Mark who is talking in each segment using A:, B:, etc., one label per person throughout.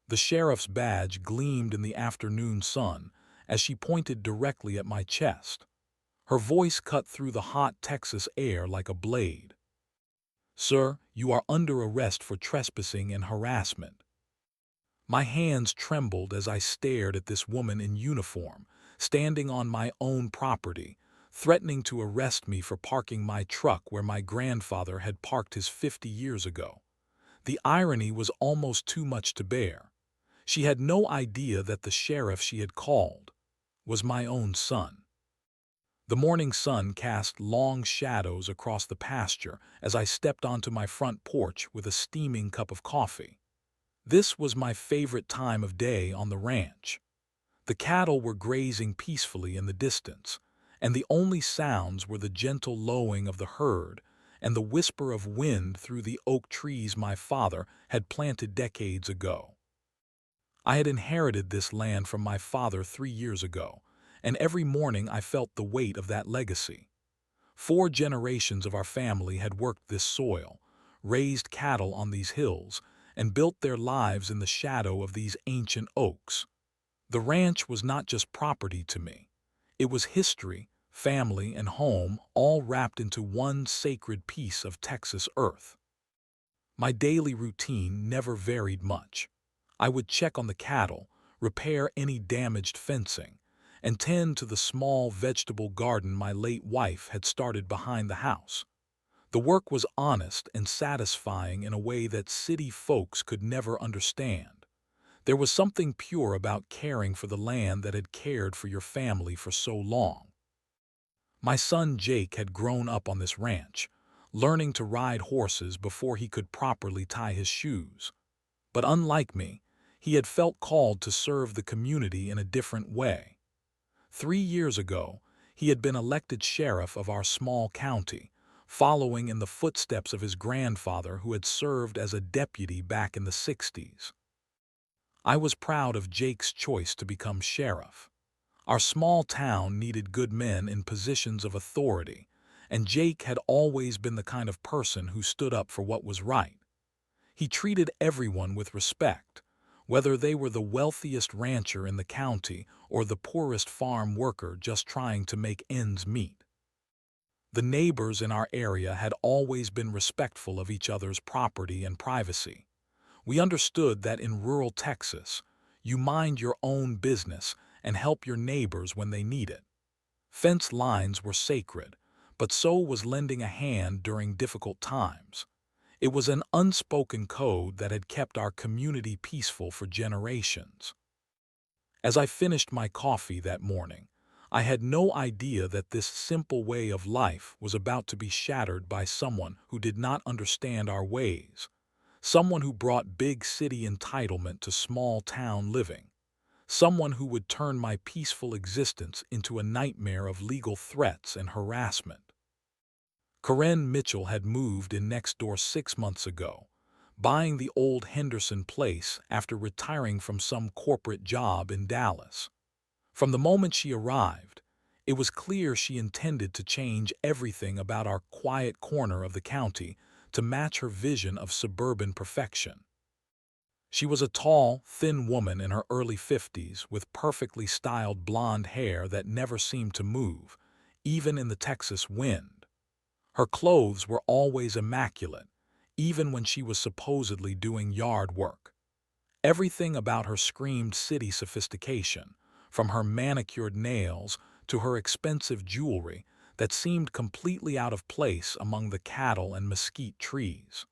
A: The sheriff's badge gleamed in the afternoon sun as she pointed directly at my chest. Her voice cut through the hot Texas air like a blade. "Sir, you are under arrest for trespassing and harassment." My hands trembled as I stared at this woman in uniform, standing on my own property, threatening to arrest me for parking my truck where my grandfather had parked his 50 years ago. The irony was almost too much to bear. She had no idea that the sheriff she had called was my own son. The morning sun cast long shadows across the pasture as I stepped onto my front porch with a steaming cup of coffee. This was my favorite time of day on the ranch. The cattle were grazing peacefully in the distance, and the only sounds were the gentle lowing of the herd and the whisper of wind through the oak trees my father had planted decades ago. I had inherited this land from my father 3 years ago, and every morning I felt the weight of that legacy. 4 generations of our family had worked this soil, raised cattle on these hills, and built their lives in the shadow of these ancient oaks. The ranch was not just property to me. It was history, family, and home all wrapped into one sacred piece of Texas earth. My daily routine never varied much. I would check on the cattle, repair any damaged fencing, and tend to the small vegetable garden my late wife had started behind the house. The work was honest and satisfying in a way that city folks could never understand. There was something pure about caring for the land that had cared for your family for so long. My son Jake had grown up on this ranch, learning to ride horses before he could properly tie his shoes. But unlike me, he had felt called to serve the community in a different way. 3 years ago, he had been elected sheriff of our small county, following in the footsteps of his grandfather who had served as a deputy back in the 60s. I was proud of Jake's choice to become sheriff. Our small town needed good men in positions of authority, and Jake had always been the kind of person who stood up for what was right. He treated everyone with respect, whether they were the wealthiest rancher in the county or the poorest farm worker just trying to make ends meet. The neighbors in our area had always been respectful of each other's property and privacy. We understood that in rural Texas, you mind your own business and help your neighbors when they need it. Fence lines were sacred, but so was lending a hand during difficult times. It was an unspoken code that had kept our community peaceful for generations. As I finished my coffee that morning, I had no idea that this simple way of life was about to be shattered by someone who did not understand our ways, someone who brought big city entitlement to small town living, someone who would turn my peaceful existence into a nightmare of legal threats and harassment. Karen Mitchell had moved in next door 6 months ago, buying the old Henderson place after retiring from some corporate job in Dallas. From the moment she arrived, it was clear she intended to change everything about our quiet corner of the county to match her vision of suburban perfection. She was a tall, thin woman in her early 50s with perfectly styled blonde hair that never seemed to move, even in the Texas wind. Her clothes were always immaculate, even when she was supposedly doing yard work. Everything about her screamed city sophistication, from her manicured nails to her expensive jewelry that seemed completely out of place among the cattle and mesquite trees.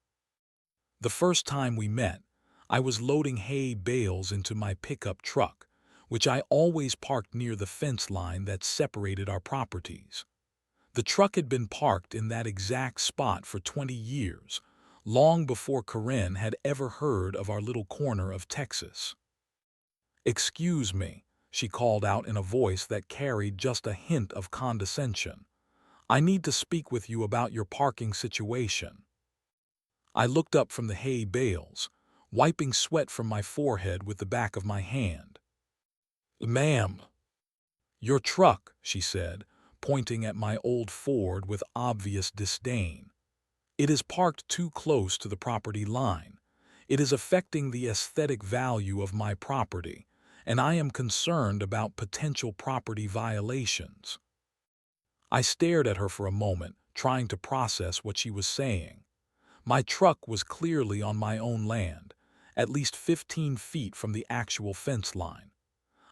A: The first time we met, I was loading hay bales into my pickup truck, which I always parked near the fence line that separated our properties. The truck had been parked in that exact spot for 20 years, long before Karen had ever heard of our little corner of Texas. "Excuse me," she called out in a voice that carried just a hint of condescension. "I need to speak with you about your parking situation." I looked up from the hay bales, wiping sweat from my forehead with the back of my hand. "Ma'am." "Your truck," she said, pointing at my old Ford with obvious disdain. "It is parked too close to the property line. It is affecting the aesthetic value of my property, and I am concerned about potential property violations. I stared at her for a moment, trying to process what she was saying. My truck was clearly on my own land, at least 15 feet from the actual fence line.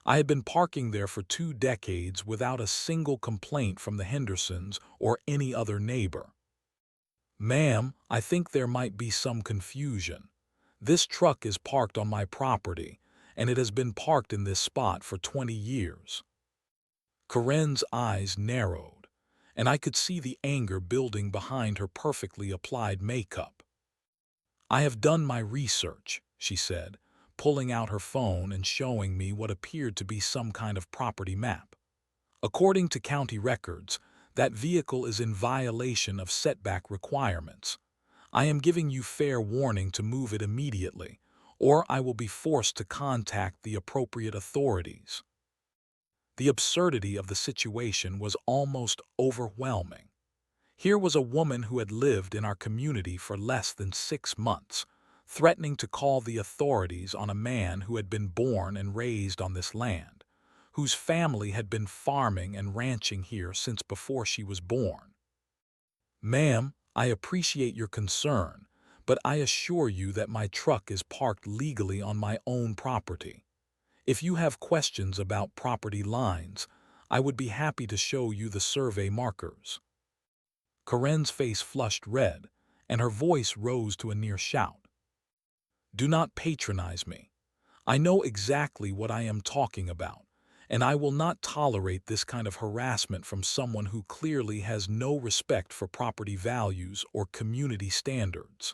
A: I had been parking there for 2 decades without a single complaint from the Hendersons or any other neighbor. Ma'am, I think there might be some confusion. This truck is parked on my property, and it has been parked in this spot for 20 years. Karen's eyes narrowed, and I could see the anger building behind her perfectly applied makeup. I have done my research, she said, pulling out her phone and showing me what appeared to be some kind of property map. According to county records, that vehicle is in violation of setback requirements. I am giving you fair warning to move it immediately, or I will be forced to contact the appropriate authorities. The absurdity of the situation was almost overwhelming. Here was a woman who had lived in our community for less than 6 months, threatening to call the authorities on a man who had been born and raised on this land, whose family had been farming and ranching here since before she was born. Ma'am, I appreciate your concern, but I assure you that my truck is parked legally on my own property. If you have questions about property lines, I would be happy to show you the survey markers. Karen's face flushed red, and her voice rose to a near shout. Do not patronize me. I know exactly what I am talking about, and I will not tolerate this kind of harassment from someone who clearly has no respect for property values or community standards.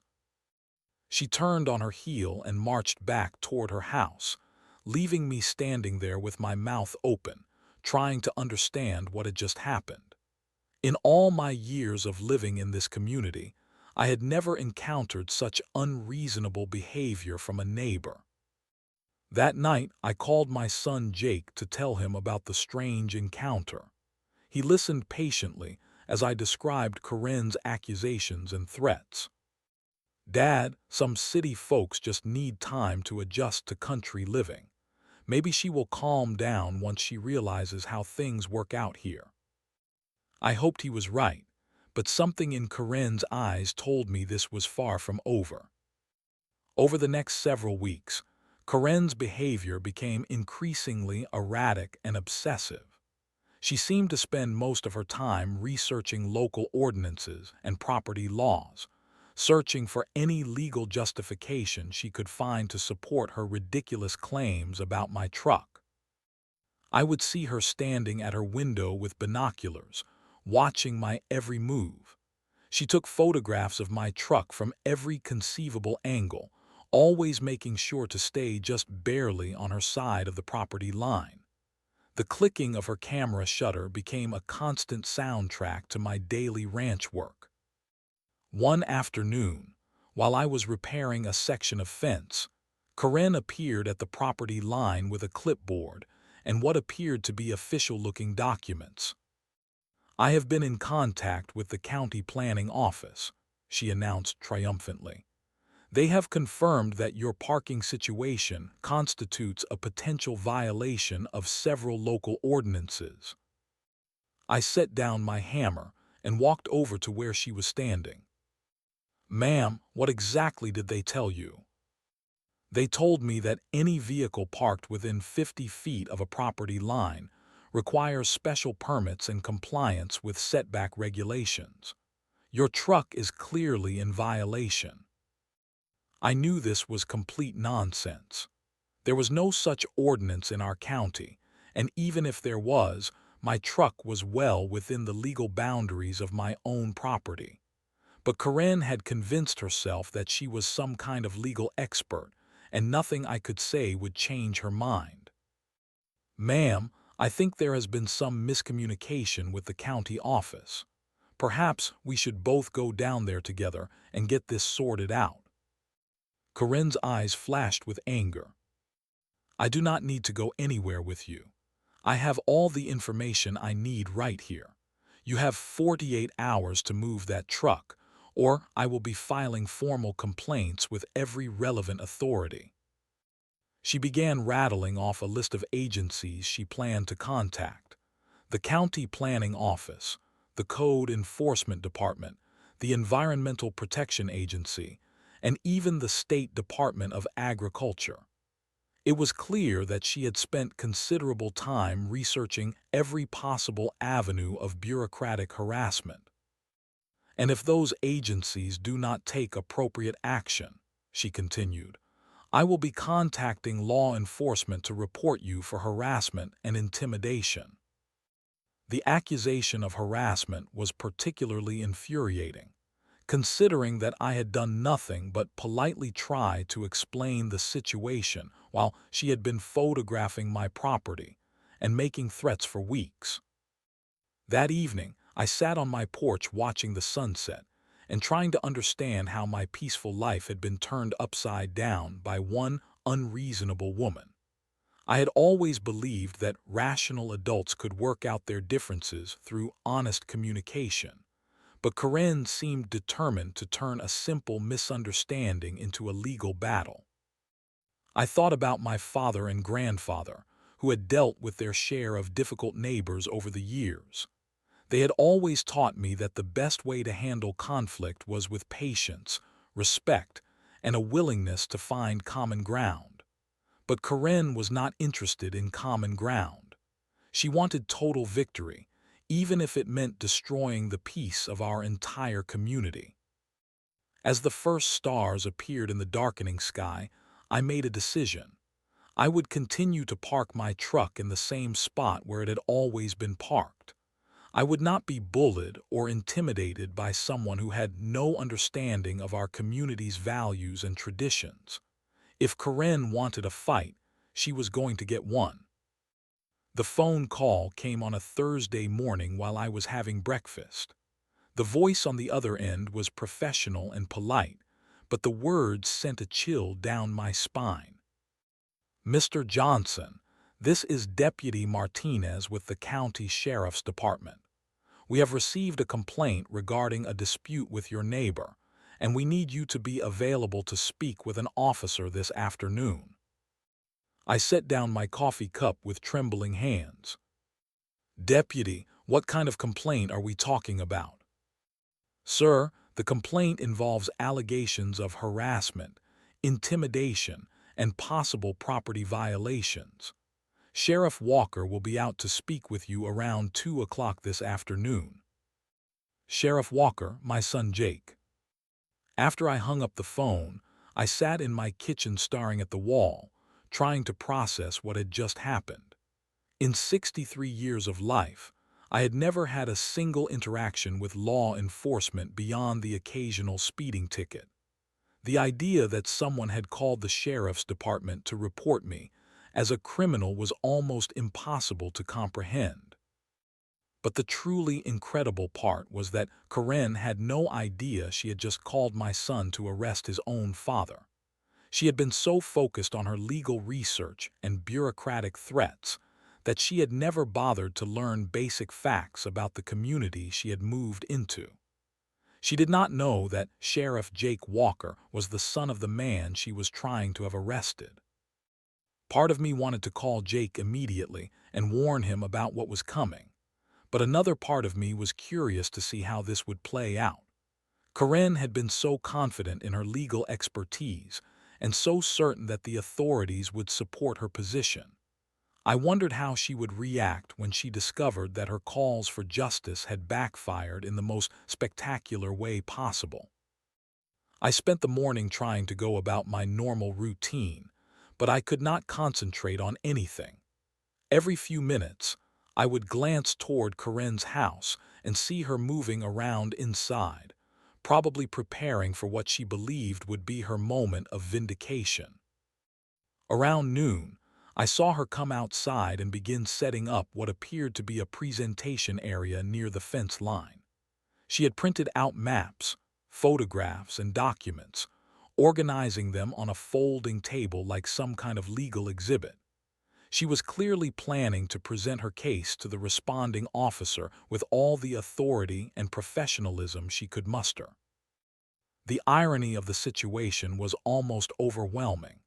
A: She turned on her heel and marched back toward her house, leaving me standing there with my mouth open, trying to understand what had just happened. In all my years of living in this community, I had never encountered such unreasonable behavior from a neighbor. That night, I called my son Jake to tell him about the strange encounter. He listened patiently as I described Karen's accusations and threats. Dad, some city folks just need time to adjust to country living. Maybe she will calm down once she realizes how things work out here. I hoped he was right, but something in Karen's eyes told me this was far from over. Over the next several weeks, Karen's behavior became increasingly erratic and obsessive. She seemed to spend most of her time researching local ordinances and property laws, searching for any legal justification she could find to support her ridiculous claims about my truck. I would see her standing at her window with binoculars, watching my every move. She took photographs of my truck from every conceivable angle, always making sure to stay just barely on her side of the property line. The clicking of her camera shutter became a constant soundtrack to my daily ranch work. One afternoon, while I was repairing a section of fence, Karen appeared at the property line with a clipboard and what appeared to be official-looking documents. I have been in contact with the county planning office, she announced triumphantly. They have confirmed that your parking situation constitutes a potential violation of several local ordinances. I set down my hammer and walked over to where she was standing. Ma'am, what exactly did they tell you? They told me that any vehicle parked within 50 feet of a property line requires special permits and compliance with setback regulations. Your truck is clearly in violation. I knew this was complete nonsense. There was no such ordinance in our county, and even if there was, my truck was well within the legal boundaries of my own property. But Karen had convinced herself that she was some kind of legal expert, and nothing I could say would change her mind. Ma'am, I think there has been some miscommunication with the county office. Perhaps we should both go down there together and get this sorted out. Karen's eyes flashed with anger. I do not need to go anywhere with you. I have all the information I need right here. You have 48 hours to move that truck, or I will be filing formal complaints with every relevant authority." She began rattling off a list of agencies she planned to contact: the County Planning Office, the Code Enforcement Department, the Environmental Protection Agency, and even the State Department of Agriculture. It was clear that she had spent considerable time researching every possible avenue of bureaucratic harassment. "And if those agencies do not take appropriate action," she continued, "I will be contacting law enforcement to report you for harassment and intimidation." The accusation of harassment was particularly infuriating, considering that I had done nothing but politely try to explain the situation while she had been photographing my property and making threats for weeks. That evening, I sat on my porch watching the sunset and trying to understand how my peaceful life had been turned upside down by one unreasonable woman. I had always believed that rational adults could work out their differences through honest communication, but Karen seemed determined to turn a simple misunderstanding into a legal battle. I thought about my father and grandfather, who had dealt with their share of difficult neighbors over the years. They had always taught me that the best way to handle conflict was with patience, respect, and a willingness to find common ground. But Karen was not interested in common ground. She wanted total victory, even if it meant destroying the peace of our entire community. As the first stars appeared in the darkening sky, I made a decision. I would continue to park my truck in the same spot where it had always been parked. I would not be bullied or intimidated by someone who had no understanding of our community's values and traditions. If Karen wanted a fight, she was going to get one. The phone call came on a Thursday morning while I was having breakfast. The voice on the other end was professional and polite, but the words sent a chill down my spine. "Mr. Johnson, this is Deputy Martinez with the County Sheriff's Department. We have received a complaint regarding a dispute with your neighbor, and we need you to be available to speak with an officer this afternoon." I set down my coffee cup with trembling hands. "Deputy, what kind of complaint are we talking about?" "Sir, the complaint involves allegations of harassment, intimidation, and possible property violations. Sheriff Walker will be out to speak with you around 2 o'clock this afternoon." Sheriff Walker, my son Jake. After I hung up the phone, I sat in my kitchen staring at the wall, trying to process what had just happened. In 63 years of life, I had never had a single interaction with law enforcement beyond the occasional speeding ticket. The idea that someone had called the sheriff's department to report me as a criminal was almost impossible to comprehend. But the truly incredible part was that Karen had no idea she had just called my son to arrest his own father. She had been so focused on her legal research and bureaucratic threats that she had never bothered to learn basic facts about the community she had moved into. She did not know that Sheriff Jake Walker was the son of the man she was trying to have arrested. Part of me wanted to call Jake immediately and warn him about what was coming, but another part of me was curious to see how this would play out. Karen had been so confident in her legal expertise and so certain that the authorities would support her position. I wondered how she would react when she discovered that her calls for justice had backfired in the most spectacular way possible. I spent the morning trying to go about my normal routine, but I could not concentrate on anything. Every few minutes, I would glance toward Karen's house and see her moving around inside, probably preparing for what she believed would be her moment of vindication. Around noon, I saw her come outside and begin setting up what appeared to be a presentation area near the fence line. She had printed out maps, photographs, and documents, organizing them on a folding table like some kind of legal exhibit. She was clearly planning to present her case to the responding officer with all the authority and professionalism she could muster. The irony of the situation was almost overwhelming.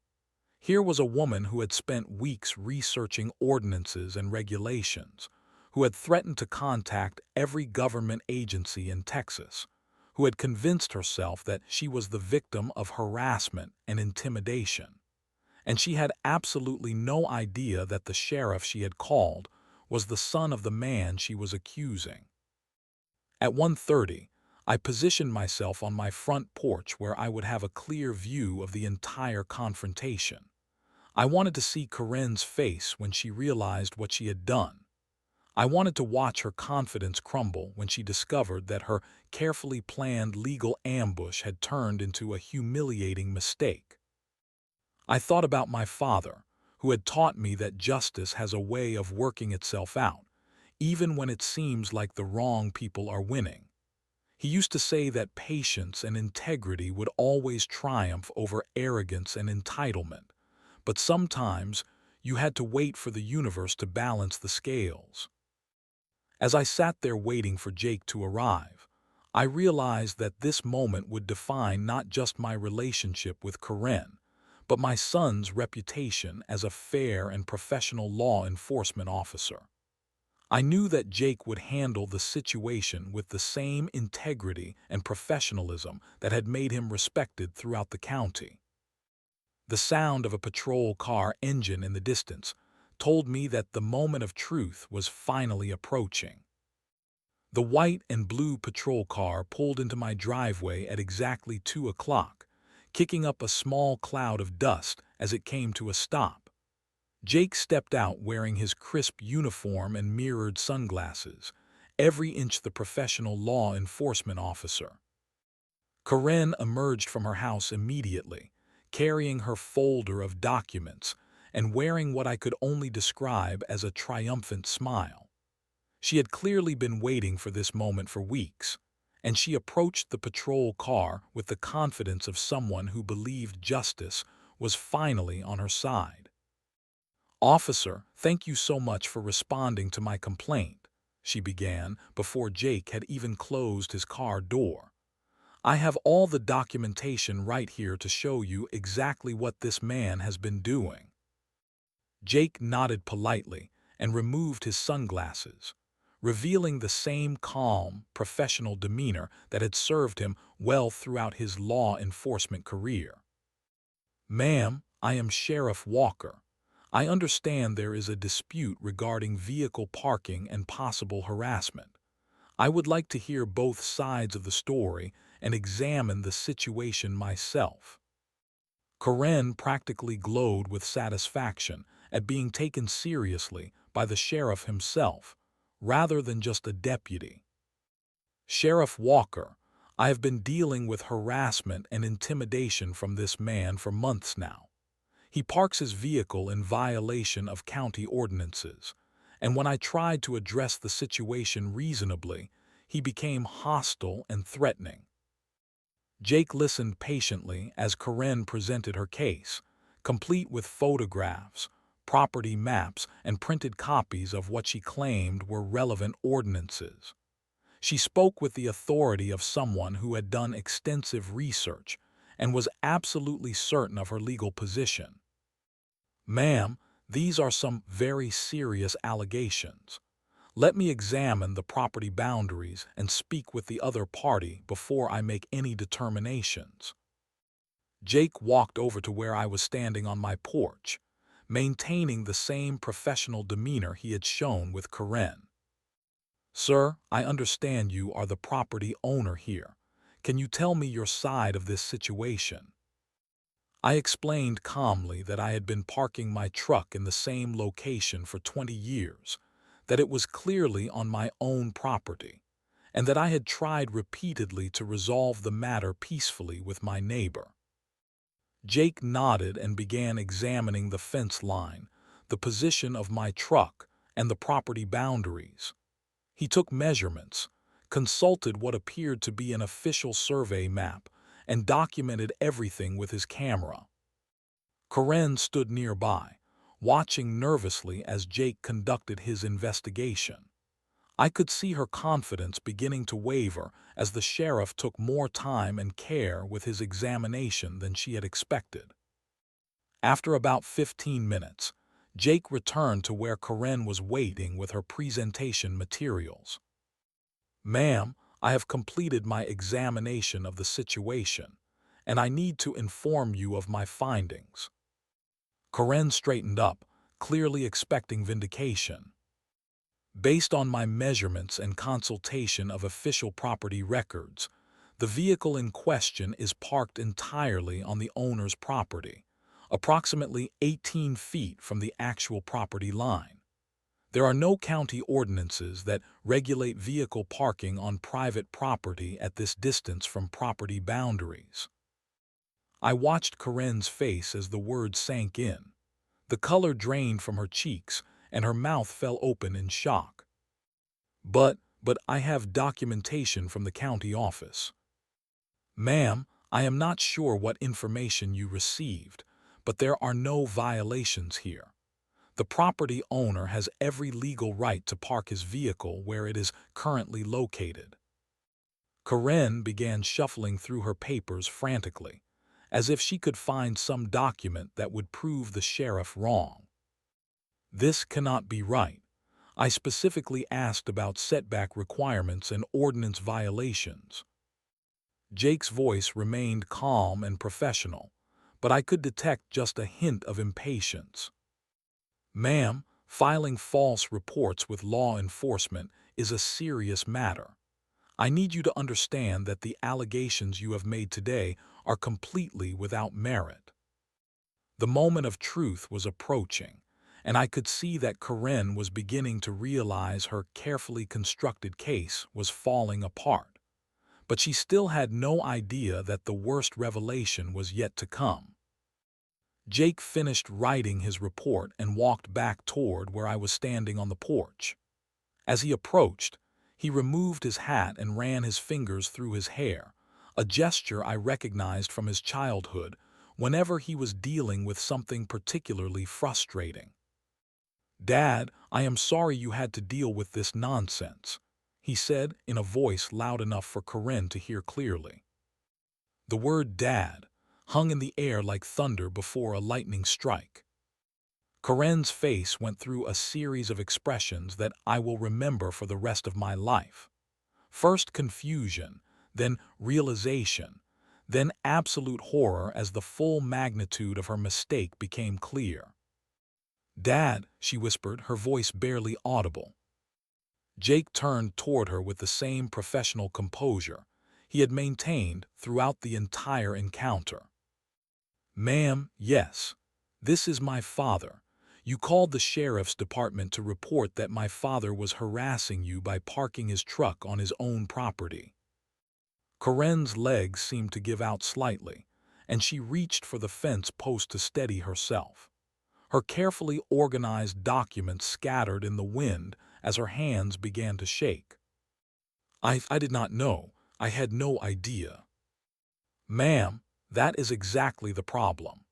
A: Here was a woman who had spent weeks researching ordinances and regulations, who had threatened to contact every government agency in Texas, who had convinced herself that she was the victim of harassment and intimidation. And she had absolutely no idea that the sheriff she had called was the son of the man she was accusing. At 1:30, I positioned myself on my front porch where I would have a clear view of the entire confrontation. I wanted to see Karen's face when she realized what she had done. I wanted to watch her confidence crumble when she discovered that her carefully planned legal ambush had turned into a humiliating mistake. I thought about my father, who had taught me that justice has a way of working itself out, even when it seems like the wrong people are winning. He used to say that patience and integrity would always triumph over arrogance and entitlement, but sometimes you had to wait for the universe to balance the scales. As I sat there waiting for Jake to arrive, I realized that this moment would define not just my relationship with Karen, but my son's reputation as a fair and professional law enforcement officer. I knew that Jake would handle the situation with the same integrity and professionalism that had made him respected throughout the county. The sound of a patrol car engine in the distance told me that the moment of truth was finally approaching. The white and blue patrol car pulled into my driveway at exactly 2 o'clock, kicking up a small cloud of dust as it came to a stop. Jake stepped out wearing his crisp uniform and mirrored sunglasses, every inch the professional law enforcement officer. Karen emerged from her house immediately, carrying her folder of documents and wearing what I could only describe as a triumphant smile. She had clearly been waiting for this moment for weeks, and she approached the patrol car with the confidence of someone who believed justice was finally on her side. "Officer, thank you so much for responding to my complaint," she began before Jake had even closed his car door. "I have all the documentation right here to show you exactly what this man has been doing." Jake nodded politely and removed his sunglasses, revealing the same calm, professional demeanor that had served him well throughout his law enforcement career. "Ma'am, I am Sheriff Walker. I understand there is a dispute regarding vehicle parking and possible harassment. I would like to hear both sides of the story and examine the situation myself." Karen practically glowed with satisfaction at being taken seriously by the sheriff himself, rather than just a deputy. "Sheriff Walker, I have been dealing with harassment and intimidation from this man for months now. He parks his vehicle in violation of county ordinances, and when I tried to address the situation reasonably, he became hostile and threatening." Jake listened patiently as Karen presented her case, complete with photographs, property maps, and printed copies of what she claimed were relevant ordinances. She spoke with the authority of someone who had done extensive research and was absolutely certain of her legal position. "Ma'am, these are some very serious allegations. Let me examine the property boundaries and speak with the other party before I make any determinations." Jake walked over to where I was standing on my porch, maintaining the same professional demeanor he had shown with Karen. "Sir, I understand you are the property owner here. Can you tell me your side of this situation?" I explained calmly that I had been parking my truck in the same location for 20 years, that it was clearly on my own property, and that I had tried repeatedly to resolve the matter peacefully with my neighbor. Jake nodded and began examining the fence line, the position of my truck, and the property boundaries. He took measurements, consulted what appeared to be an official survey map, and documented everything with his camera. Karen stood nearby, watching nervously as Jake conducted his investigation. I could see her confidence beginning to waver as the sheriff took more time and care with his examination than she had expected. After about 15 minutes, Jake returned to where Karen was waiting with her presentation materials. "Ma'am, I have completed my examination of the situation, and I need to inform you of my findings." Karen straightened up, clearly expecting vindication. "Based on my measurements and consultation of official property records, the vehicle in question is parked entirely on the owner's property, approximately 18 feet from the actual property line. There are no county ordinances that regulate vehicle parking on private property at this distance from property boundaries." I watched Karen's face as the words sank in. The color drained from her cheeks, and her mouth fell open in shock. But I have documentation from the county office." "Ma'am, I am not sure what information you received, but there are no violations here. The property owner has every legal right to park his vehicle where it is currently located." Karen began shuffling through her papers frantically, as if she could find some document that would prove the sheriff wrong. "This cannot be right. I specifically asked about setback requirements and ordinance violations." Jake's voice remained calm and professional, but I could detect just a hint of impatience. "Ma'am, filing false reports with law enforcement is a serious matter. I need you to understand that the allegations you have made today are completely without merit." The moment of truth was approaching, and I could see that Karen was beginning to realize her carefully constructed case was falling apart. But she still had no idea that the worst revelation was yet to come. Jake finished writing his report and walked back toward where I was standing on the porch. As he approached, he removed his hat and ran his fingers through his hair, a gesture I recognized from his childhood whenever he was dealing with something particularly frustrating. "Dad, I am sorry you had to deal with this nonsense," he said in a voice loud enough for Karen to hear clearly. The word "dad" hung in the air like thunder before a lightning strike. Karen's face went through a series of expressions that I will remember for the rest of my life. First confusion, then realization, then absolute horror as the full magnitude of her mistake became clear. "Dad," she whispered, her voice barely audible. Jake turned toward her with the same professional composure he had maintained throughout the entire encounter. "Ma'am, yes. This is my father. You called the sheriff's department to report that my father was harassing you by parking his truck on his own property." Karen's legs seemed to give out slightly, and she reached for the fence post to steady herself. Her carefully organized documents scattered in the wind as her hands began to shake. I did not know. I had no idea." "Ma'am, that is exactly the problem.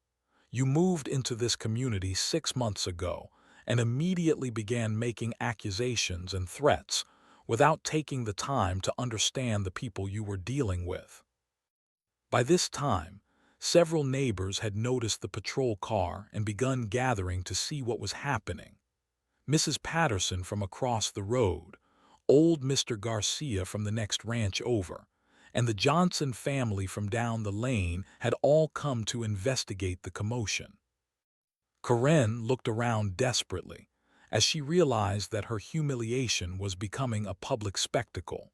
A: You moved into this community 6 months ago and immediately began making accusations and threats without taking the time to understand the people you were dealing with." By this time, several neighbors had noticed the patrol car and begun gathering to see what was happening. Mrs. Patterson from across the road, old Mr. Garcia from the next ranch over, and the Johnson family from down the lane had all come to investigate the commotion. Karen looked around desperately as she realized that her humiliation was becoming a public spectacle.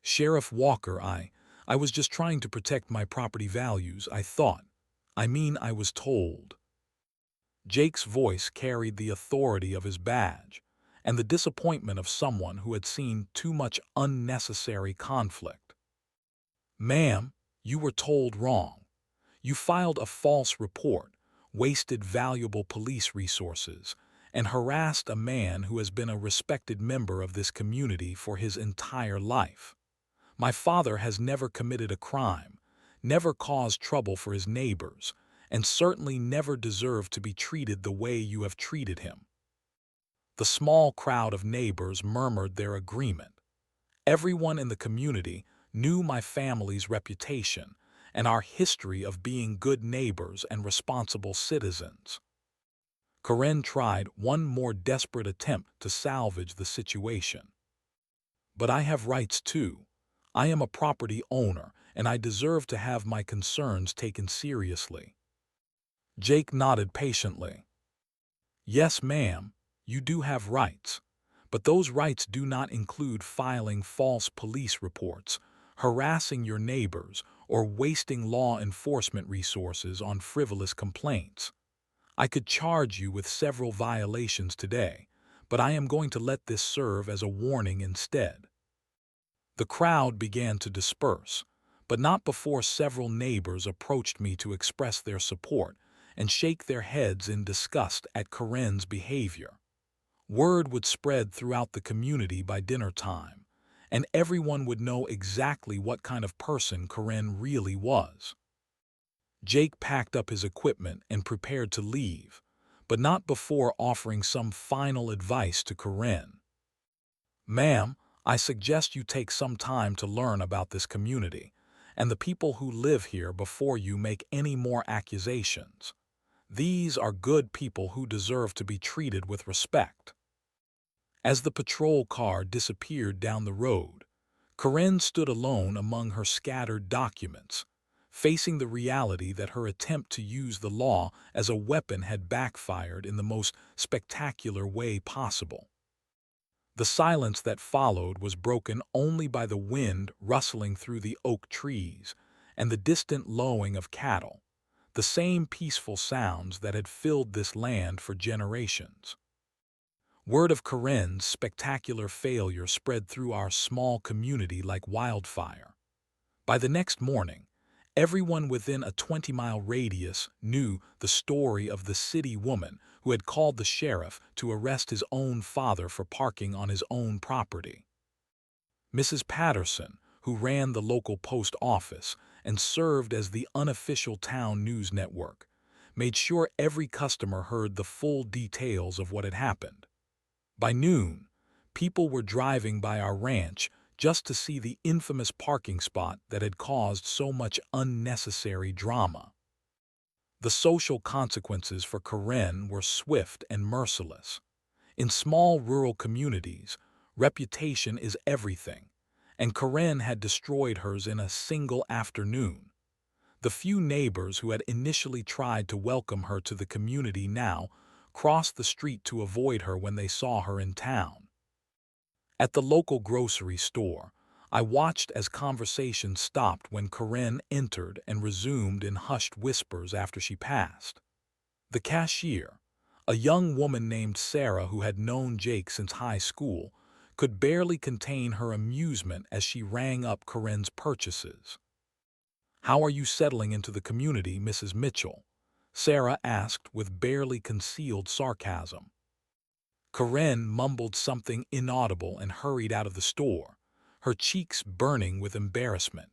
A: "Sheriff Walker, I was just trying to protect my property values, I thought. I was told." Jake's voice carried the authority of his badge and the disappointment of someone who had seen too much unnecessary conflict. "Ma'am, you were told wrong. You filed a false report, wasted valuable police resources, and harassed a man who has been a respected member of this community for his entire life. My father has never committed a crime, never caused trouble for his neighbors, and certainly never deserved to be treated the way you have treated him." The small crowd of neighbors murmured their agreement. Everyone in the community knew my family's reputation and our history of being good neighbors and responsible citizens. Karen tried one more desperate attempt to salvage the situation. But I have rights too. I am a property owner, and I deserve to have my concerns taken seriously. Jake nodded patiently. Yes, ma'am, you do have rights. But those rights do not include filing false police reports, harassing your neighbors, or wasting law enforcement resources on frivolous complaints. I could charge you with several violations today, but I am going to let this serve as a warning instead. The crowd began to disperse, but not before several neighbors approached me to express their support and shake their heads in disgust at Karen's behavior. Word would spread throughout the community by dinner time, and everyone would know exactly what kind of person Karen really was. Jake packed up his equipment and prepared to leave, but not before offering some final advice to Karen. Ma'am, I suggest you take some time to learn about this community and the people who live here before you make any more accusations. These are good people who deserve to be treated with respect. As the patrol car disappeared down the road, Karen stood alone among her scattered documents, facing the reality that her attempt to use the law as a weapon had backfired in the most spectacular way possible. The silence that followed was broken only by the wind rustling through the oak trees and the distant lowing of cattle, the same peaceful sounds that had filled this land for generations. Word of Karen's spectacular failure spread through our small community like wildfire. By the next morning, everyone within a 20-mile radius knew the story of the city woman who had called the sheriff to arrest his own father for parking on his own property. Mrs. Patterson, who ran the local post office and served as the unofficial town news network, made sure every customer heard the full details of what had happened. By noon, people were driving by our ranch just to see the infamous parking spot that had caused so much unnecessary drama. The social consequences for Karen were swift and merciless. In small rural communities, reputation is everything, and Karen had destroyed hers in a single afternoon. The few neighbors who had initially tried to welcome her to the community now crossed the street to avoid her when they saw her in town. At the local grocery store, I watched as conversation stopped when Karen entered and resumed in hushed whispers after she passed. The cashier, a young woman named Sarah who had known Jake since high school, could barely contain her amusement as she rang up Karen's purchases. "How are you settling into the community, Mrs. Mitchell?" Sarah asked with barely concealed sarcasm. Karen mumbled something inaudible and hurried out of the store, her cheeks burning with embarrassment.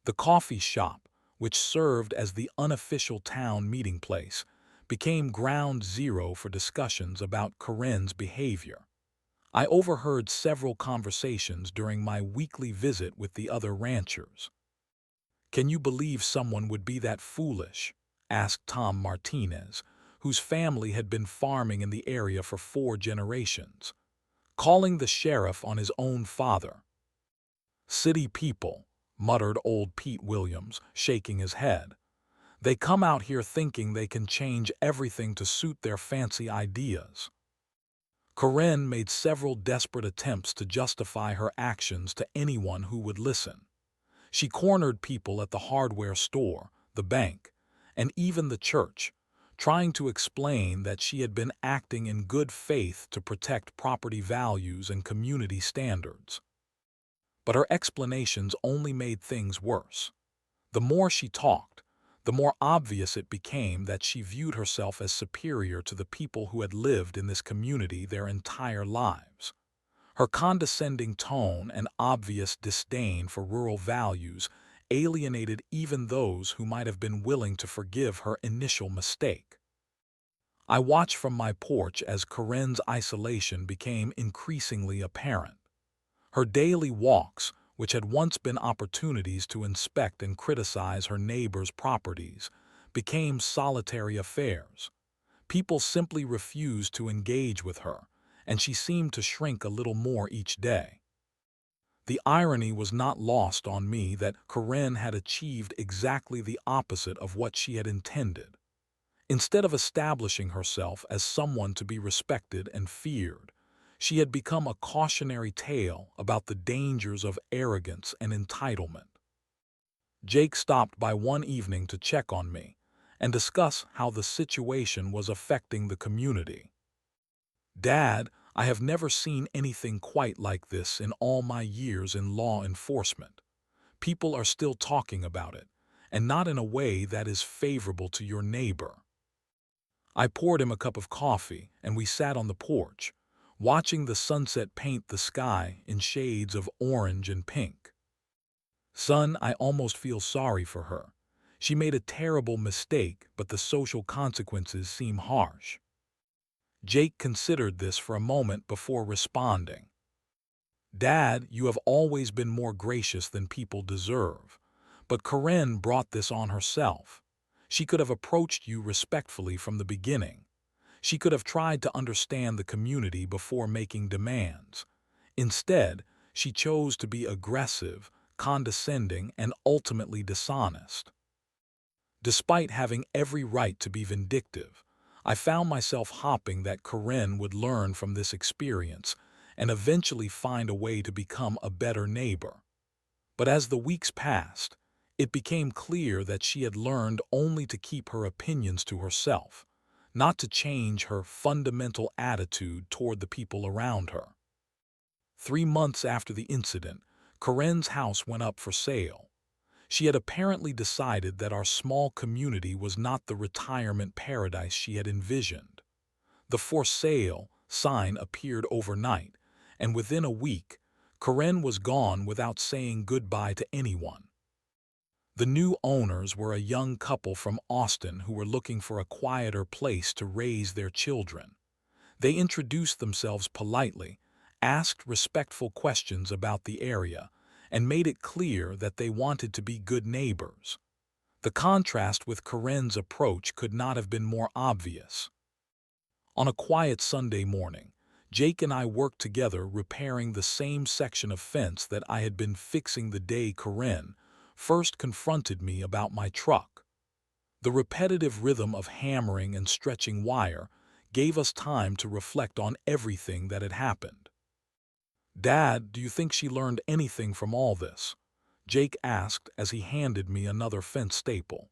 A: The coffee shop, which served as the unofficial town meeting place, became ground zero for discussions about Karen's behavior. I overheard several conversations during my weekly visit with the other ranchers. "Can you believe someone would be that foolish?" asked Tom Martinez, whose family had been farming in the area for 4 generations. "Calling the sheriff on his own father." "City people," muttered old Pete Williams, shaking his head. "They come out here thinking they can change everything to suit their fancy ideas." Karen made several desperate attempts to justify her actions to anyone who would listen. She cornered people at the hardware store, the bank, and even the church, trying to explain that she had been acting in good faith to protect property values and community standards. But her explanations only made things worse. The more she talked, the more obvious it became that she viewed herself as superior to the people who had lived in this community their entire lives. Her condescending tone and obvious disdain for rural values alienated even those who might have been willing to forgive her initial mistake. I watched from my porch as Karen's isolation became increasingly apparent. Her daily walks, which had once been opportunities to inspect and criticize her neighbors' properties, became solitary affairs. People simply refused to engage with her, and she seemed to shrink a little more each day. The irony was not lost on me that Karen had achieved exactly the opposite of what she had intended. Instead of establishing herself as someone to be respected and feared, she had become a cautionary tale about the dangers of arrogance and entitlement. Jake stopped by one evening to check on me and discuss how the situation was affecting the community. "Dad, I have never seen anything quite like this in all my years in law enforcement. People are still talking about it, and not in a way that is favorable to your neighbor." I poured him a cup of coffee, and we sat on the porch, watching the sunset paint the sky in shades of orange and pink. "Son, I almost feel sorry for her. She made a terrible mistake, but the social consequences seem harsh." Jake considered this for a moment before responding. "Dad, you have always been more gracious than people deserve. But Karen brought this on herself. She could have approached you respectfully from the beginning. She could have tried to understand the community before making demands. Instead, she chose to be aggressive, condescending, and ultimately dishonest. Despite having every right to be vindictive, I found myself hoping that Karen would learn from this experience and eventually find a way to become a better neighbor. But as the weeks passed, it became clear that she had learned only to keep her opinions to herself, not to change her fundamental attitude toward the people around her. 3 months after the incident, Karen's house went up for sale. She had apparently decided that our small community was not the retirement paradise she had envisioned. The "for sale" sign appeared overnight, and within a week, Karen was gone without saying goodbye to anyone. The new owners were a young couple from Austin who were looking for a quieter place to raise their children. They introduced themselves politely, asked respectful questions about the area, and made it clear that they wanted to be good neighbors. The contrast with Karen's approach could not have been more obvious. On a quiet Sunday morning, Jake and I worked together repairing the same section of fence that I had been fixing the day Karen first confronted me about my truck. The repetitive rhythm of hammering and stretching wire gave us time to reflect on everything that had happened. "Dad, do you think she learned anything from all this?" Jake asked as he handed me another fence staple.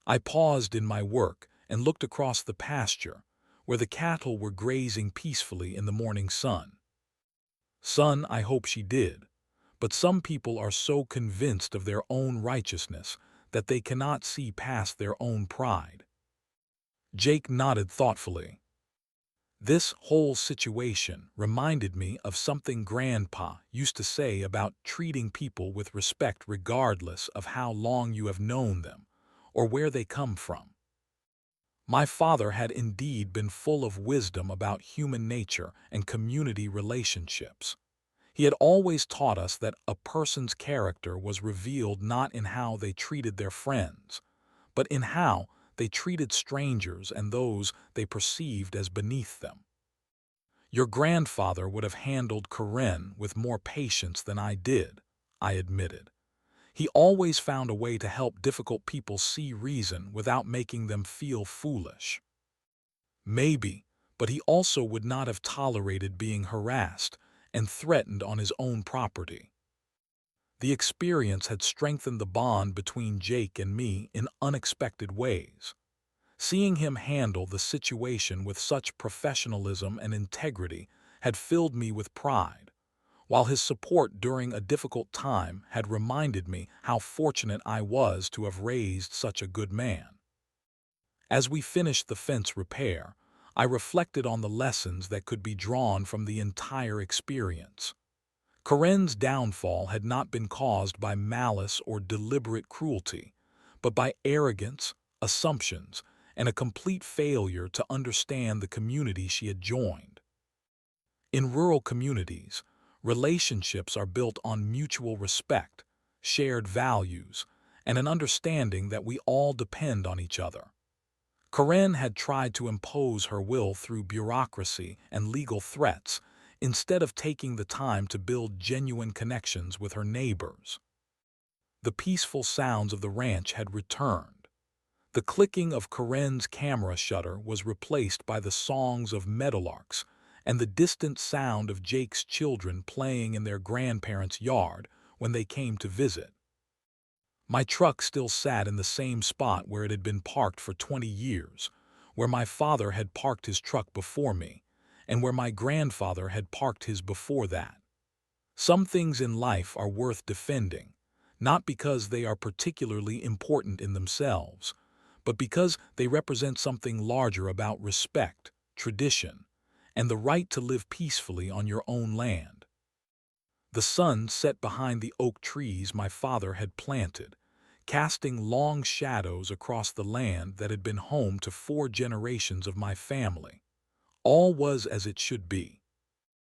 A: I paused in my work and looked across the pasture, where the cattle were grazing peacefully in the morning sun. "Son, I hope she did. But some people are so convinced of their own righteousness that they cannot see past their own pride." Jake nodded thoughtfully. "This whole situation reminded me of something Grandpa used to say about treating people with respect regardless of how long you have known them or where they come from. My father had indeed been full of wisdom about human nature and community relationships. He had always taught us that a person's character was revealed not in how they treated their friends, but in how they treated strangers and those they perceived as beneath them. Your grandfather would have handled Karen with more patience than I did," I admitted. "He always found a way to help difficult people see reason without making them feel foolish." "Maybe, but he also would not have tolerated being harassed and threatened on his own property." The experience had strengthened the bond between Jake and me in unexpected ways. Seeing him handle the situation with such professionalism and integrity had filled me with pride, while his support during a difficult time had reminded me how fortunate I was to have raised such a good man. As we finished the fence repair, I reflected on the lessons that could be drawn from the entire experience. Karen's downfall had not been caused by malice or deliberate cruelty, but by arrogance, assumptions, and a complete failure to understand the community she had joined. In rural communities, relationships are built on mutual respect, shared values, and an understanding that we all depend on each other. Karen had tried to impose her will through bureaucracy and legal threats instead of taking the time to build genuine connections with her neighbors. The peaceful sounds of the ranch had returned. The clicking of Karen's camera shutter was replaced by the songs of meadowlarks and the distant sound of Jake's children playing in their grandparents' yard when they came to visit. My truck still sat in the same spot where it had been parked for 20 years, where my father had parked his truck before me, and where my grandfather had parked his before that. Some things in life are worth defending, not because they are particularly important in themselves, but because they represent something larger about respect, tradition, and the right to live peacefully on your own land. The sun set behind the oak trees my father had planted, casting long shadows across the land that had been home to 4 generations of my family. All was as it should be.